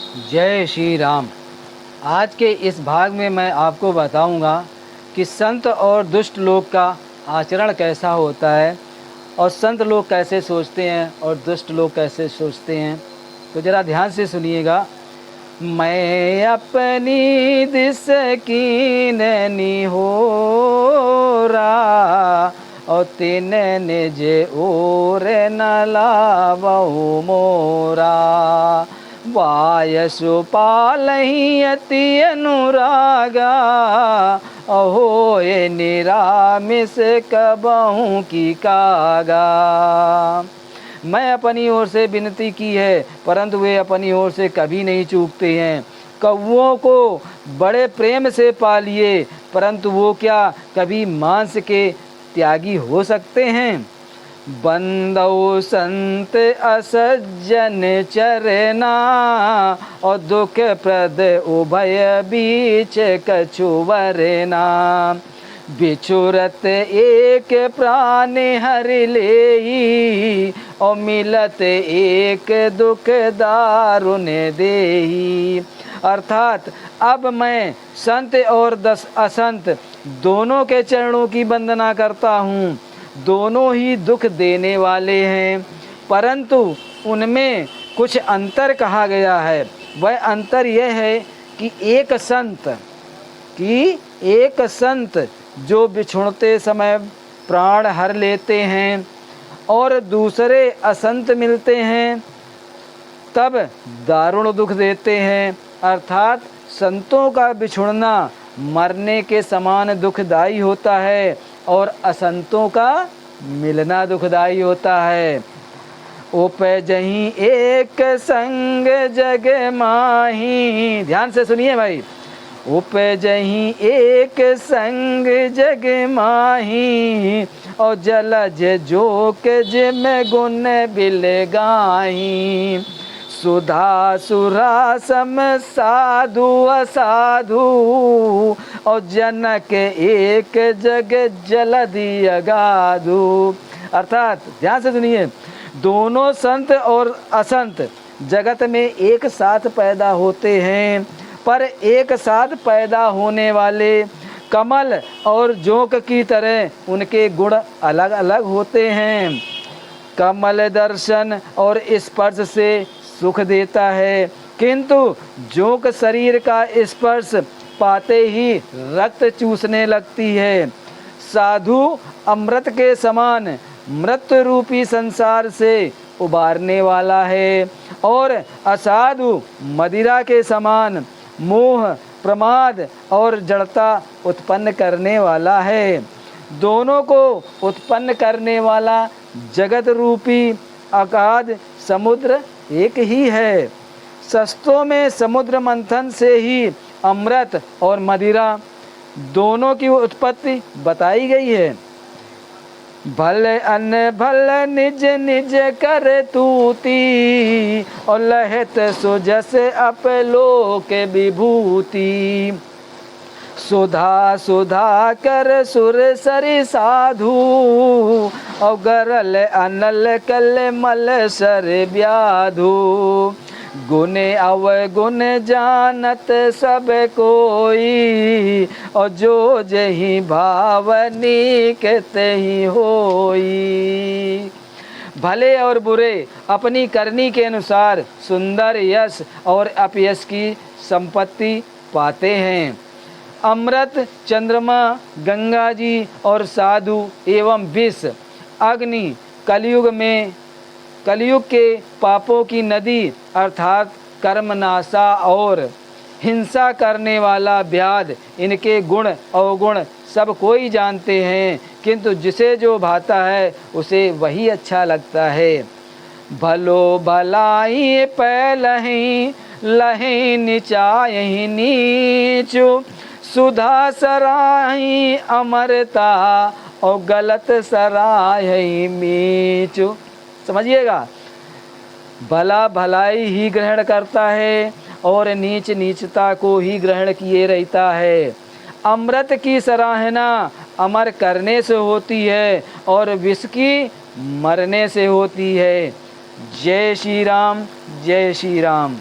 जय श्री राम। आज के इस भाग में मैं आपको बताऊंगा कि संत और दुष्ट लोग का आचरण कैसा होता है और संत लोग कैसे सोचते हैं और दुष्ट लोग कैसे सोचते हैं। तो ज़रा ध्यान से सुनिएगा। मैं अपनी दिस कीननी हो रा और तीन निज ओर न लावहु मोरा। वायसु पालहि अति अनुरागा अहो ये निरामिस कबहू की कागा। मैं अपनी ओर से विनती की है परंतु वे अपनी ओर से कभी नहीं चूकते हैं। कौओं को बड़े प्रेम से पालिए परंतु वो क्या कभी मांस के त्यागी हो सकते हैं। बंदौ संत असज्जन चरना और दुख प्रद उभय बीच कछु वरना। बिछुरत एक प्राण हर लेई और मिलत एक दुख दारुण देही। अर्थात अब मैं संत और असंत दोनों के चरणों की वंदना करता हूँ। दोनों ही दुख देने वाले हैं परंतु उनमें कुछ अंतर कहा गया है। वह अंतर यह है कि एक संत जो बिछुड़ते समय प्राण हर लेते हैं और दूसरे असंत मिलते हैं तब दारुण दुख देते हैं। अर्थात संतों का बिछुड़ना मरने के समान दुखदाई होता है और असंतों का मिलना दुखदाई होता है। उपजहि एक संग जग माही। ध्यान से सुनिए भाई। उपजहि एक संग जग माही और जलज जोक जिम गुण बिल गाही। सुधा सुरा सम साधु असाधु और जनक एक जग जलधि अगाधु। अर्थात ध्यान से सुनिए, दोनों संत और असंत जगत में एक साथ पैदा होते हैं पर एक साथ पैदा होने वाले कमल और जोंक की तरह उनके गुण अलग अलग होते हैं। कमल दर्शन और स्पर्श से सुख देता है किंतु जोंक शरीर का स्पर्श पाते ही रक्त चूसने लगती है। साधु अमृत के समान मृत्यु रूपी संसार से उबारने वाला है और असाधु मदिरा के समान मोह प्रमाद और जड़ता उत्पन्न करने वाला है। दोनों को उत्पन्न करने वाला जगत रूपी अगाध समुद्र एक ही है। शस्त्रों में समुद्र मंथन से ही अमृत और मदिरा दोनों की उत्पत्ति बताई गई है। भल अन्न भल निज निज कर तूती और लहत सुजस अपलोक विभूति। सुधा सुधा कर सुर सरि साधु और गरल अनल कल मल सर व्याधु। गुण अवगुण जानत सब कोई और जो जही भावनी तही होई। भले और बुरे अपनी करनी के अनुसार सुंदर यश और अपयश की संपत्ति पाते हैं। अमृत चंद्रमा गंगा जी और साधु एवं विष अग्नि कलयुग के पापों की नदी अर्थात कर्मनाशा और हिंसा करने वाला व्याध इनके गुण अवगुण सब कोई जानते हैं किंतु जिसे जो भाता है उसे वही अच्छा लगता है। भलो भलाई पहलहि लहि निचायहि नीचु सुधा सराही अमरता और गलत सराही मीचु। समझिएगा, भला भलाई ही ग्रहण करता है और नीच नीचता को ही ग्रहण किए रहता है। अमृत की सराहना अमर करने से होती है और विष की मरने से होती है। जय श्री राम, जय श्री राम।